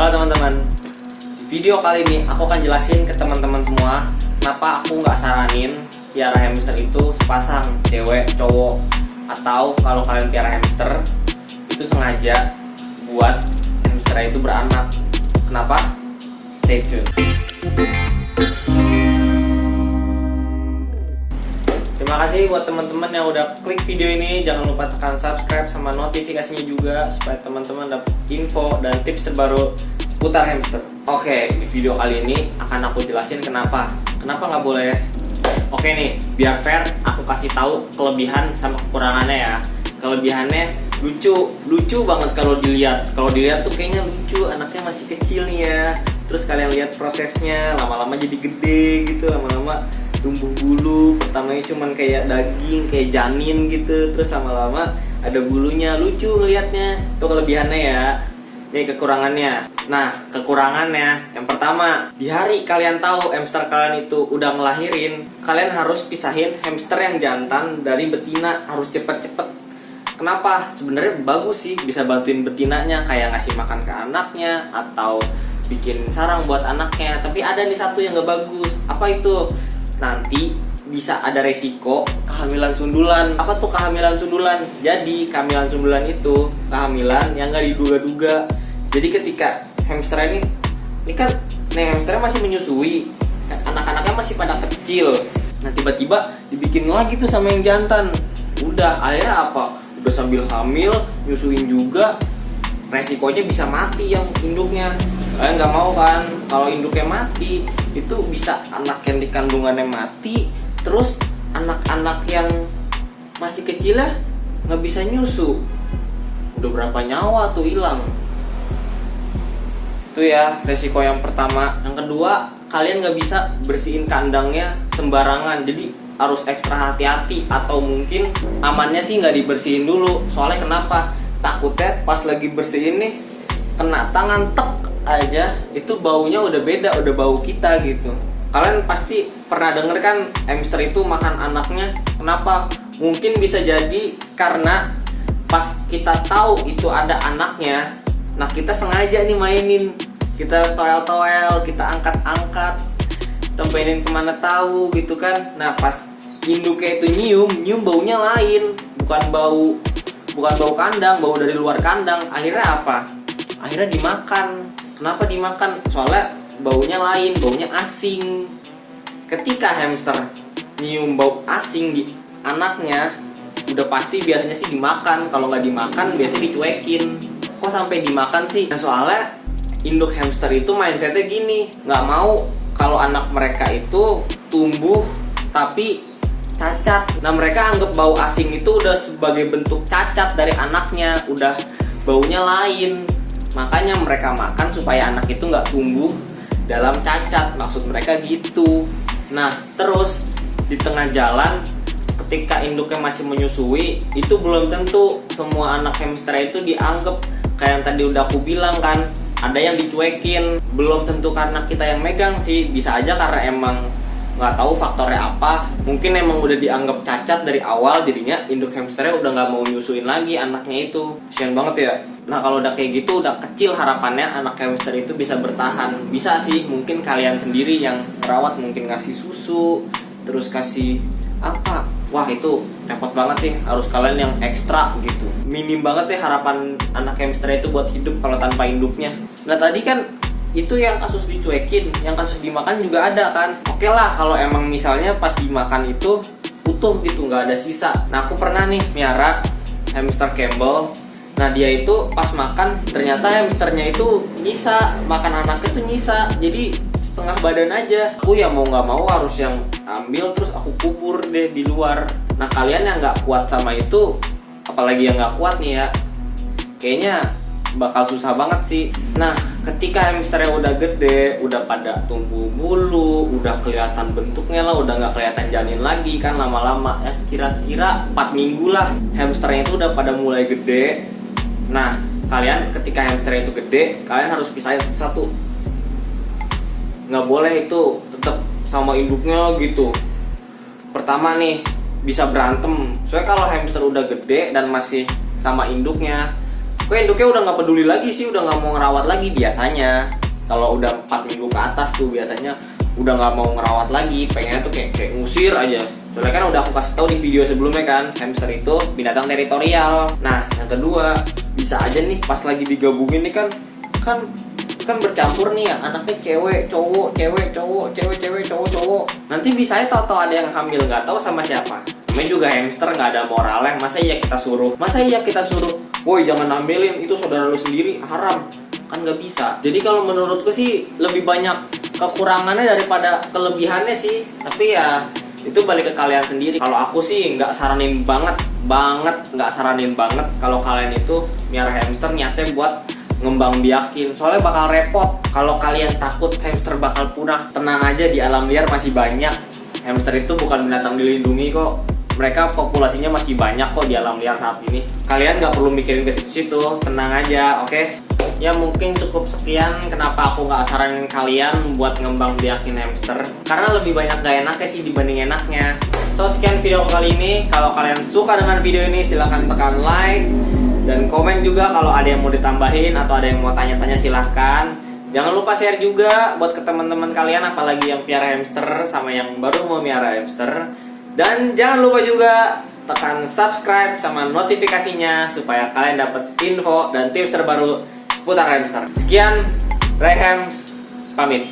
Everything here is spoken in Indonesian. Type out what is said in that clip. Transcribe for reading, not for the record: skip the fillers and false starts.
Halo teman-teman, di video kali ini aku akan jelasin ke teman-teman semua kenapa aku nggak saranin piara hamster itu sepasang, cewek, cowok. Atau kalau kalian piara hamster itu sengaja buat hamsternya itu beranak. Kenapa? Stay tune. Terima kasih buat teman-teman yang udah klik video ini. Jangan lupa tekan subscribe sama notifikasinya juga supaya teman-teman dapat info dan tips terbaru seputar hamster. Oke, di video kali ini akan aku jelasin kenapa nggak boleh. Oke nih, biar fair aku kasih tahu kelebihan sama kekurangannya ya. Kelebihannya lucu banget kalau dilihat. Kalau dilihat tuh kayaknya lucu, anaknya masih kecil nih ya. Terus kalian lihat prosesnya, lama-lama jadi gede gitu, lama-lama tumbuh bulu. Pertamanya cuman kayak daging, kayak janin gitu, terus lama-lama ada bulunya, lucu ngelihatnya. Itu kelebihannya ya. Ini kekurangannya. Nah, kekurangannya yang pertama, di hari kalian tahu hamster kalian itu udah ngelahirin, kalian harus pisahin hamster yang jantan dari betina, harus cepet-cepet. Kenapa? Sebenarnya bagus sih, bisa bantuin betinanya kayak ngasih makan ke anaknya atau bikin sarang buat anaknya. Tapi ada nih satu yang gak bagus. Apa itu? Nanti bisa ada resiko kehamilan sundulan. Apa tuh kehamilan sundulan? Jadi kehamilan sundulan itu kehamilan yang gak diduga-duga. Jadi ketika hamster ini kan hamsternya masih menyusui, anak-anaknya masih pada kecil. Nah tiba-tiba dibikin lagi tuh sama yang jantan. Udah akhirnya apa? Udah sambil hamil, nyusuin juga, resikonya bisa mati yang induknya. Kalian nggak mau kan? Kalau induknya mati, itu bisa anak yang di kandungannya mati, terus anak-anak yang masih kecil ya nggak bisa nyusu. Udah berapa nyawa tuh hilang. Itu ya resiko yang pertama. Yang kedua, kalian nggak bisa bersihin kandangnya sembarangan. Jadi harus ekstra hati-hati, atau mungkin amannya sih nggak dibersihin dulu. Soalnya kenapa? Takutnya pas lagi bersihin nih kena tangan tek aja, itu baunya udah beda, udah bau kita gitu. Kalian pasti pernah denger kan hamster itu makan anaknya. Kenapa? Mungkin bisa jadi karena pas kita tahu itu ada anaknya, nah kita sengaja nih mainin, kita toel-toel, kita angkat-angkat, tempenin kemana tahu gitu kan. Nah pas induknya itu nyium baunya lain, bukan bau kandang, bau dari luar kandang. Akhirnya apa? Akhirnya dimakan. Kenapa dimakan? Soalnya baunya lain, baunya asing. Ketika hamster nyium bau asing di anaknya, udah pasti biasanya sih dimakan. Kalau nggak dimakan biasanya dicuekin. Kok sampai dimakan sih? Nah, soalnya induk hamster itu mindsetnya gini, nggak mau kalau anak mereka itu tumbuh tapi cacat. Nah mereka anggap bau asing itu udah sebagai bentuk cacat dari anaknya, udah baunya lain. Makanya mereka makan supaya anak itu nggak tumbuh dalam cacat, maksud mereka gitu. Nah terus di tengah jalan ketika induknya masih menyusui, itu belum tentu semua anak hamster itu dianggap kayak yang tadi udah aku bilang kan. Ada yang dicuekin, belum tentu karena kita yang megang sih, bisa aja karena emang nggak tahu faktornya apa. Mungkin emang udah dianggap cacat dari awal, jadinya induk hamsternya udah nggak mau nyusuin lagi anaknya itu. Kasian banget ya. Nah kalau udah kayak gitu, udah kecil harapannya anak hamster itu bisa bertahan. Bisa sih, mungkin kalian sendiri yang merawat, mungkin ngasih susu, terus kasih apa, wah itu repot banget sih, harus kalian yang ekstra gitu. Minim banget ya harapan anak hamster itu buat hidup kalau tanpa induknya. Nah tadi kan itu yang kasus dicuekin, yang kasus dimakan juga ada kan. Oke lah kalau emang misalnya pas dimakan itu utuh gitu, nggak ada sisa. Nah aku pernah nih miara hamster Campbell. Nah dia itu pas makan ternyata hamsternya itu nyisa, makan anaknya tuh nyisa, jadi setengah badan aja. Aku ya mau nggak mau harus yang ambil, terus aku kubur deh di luar. Nah kalian yang nggak kuat sama itu, apalagi yang nggak kuat nih ya, kayaknya bakal susah banget sih. Nah ketika hamsternya udah gede, udah pada tumbuh bulu, udah kelihatan bentuknya lah, udah nggak kelihatan janin lagi kan lama-lama ya, kira-kira 4 minggu lah hamsternya itu udah pada mulai gede. Nah kalian ketika hamsternya itu gede, kalian harus pisahin satu. Nggak boleh itu tetap sama induknya gitu. Pertama nih bisa berantem. Soalnya kalau hamster udah gede dan masih sama induknya, kok induknya udah nggak peduli lagi sih, udah nggak mau ngerawat lagi biasanya. Kalau udah 4 minggu ke atas tuh biasanya udah nggak mau ngerawat lagi, pengennya tuh kayak ngusir aja. Soalnya kan udah aku kasih tahu di video sebelumnya kan, hamster itu binatang teritorial. Nah, yang kedua, bisa aja nih pas lagi digabungin nih kan bercampur nih ya, anaknya cewek cowok cewek cowok cewek cewek cowok cowok. Nanti bisa aja tahu ada yang hamil, nggak tahu sama siapa. Namanya juga hamster, nggak ada moralnya. Masa iya kita suruh, woi jangan ambilin, itu saudara lu sendiri, haram. Kan nggak bisa. Jadi kalau menurutku sih lebih banyak kekurangannya daripada kelebihannya sih. Tapi ya itu balik ke kalian sendiri. Kalau aku sih nggak saranin banget kalau kalian itu miara hamster niatnya buat ngembang biakin. Soalnya bakal repot. Kalau kalian takut hamster bakal punah, tenang aja, di alam liar masih banyak. Hamster itu bukan binatang dilindungi kok. Mereka populasinya masih banyak kok di alam liar saat ini. Kalian nggak perlu mikirin ke situ-situ, tenang aja, oke? Ya mungkin cukup sekian kenapa aku nggak saranin kalian buat ngembang biakin hamster, karena lebih banyak gak enaknya sih dibanding enaknya. So sekian video kali ini. Kalau kalian suka dengan video ini silahkan tekan like dan komen juga kalau ada yang mau ditambahin atau ada yang mau tanya-tanya silahkan. Jangan lupa share juga buat ke teman-teman kalian, apalagi yang piara hamster sama yang baru mau miara hamster. Dan jangan lupa juga tekan subscribe sama notifikasinya supaya kalian dapat info dan tips terbaru seputar hamster. Sekian, Rayhams pamit.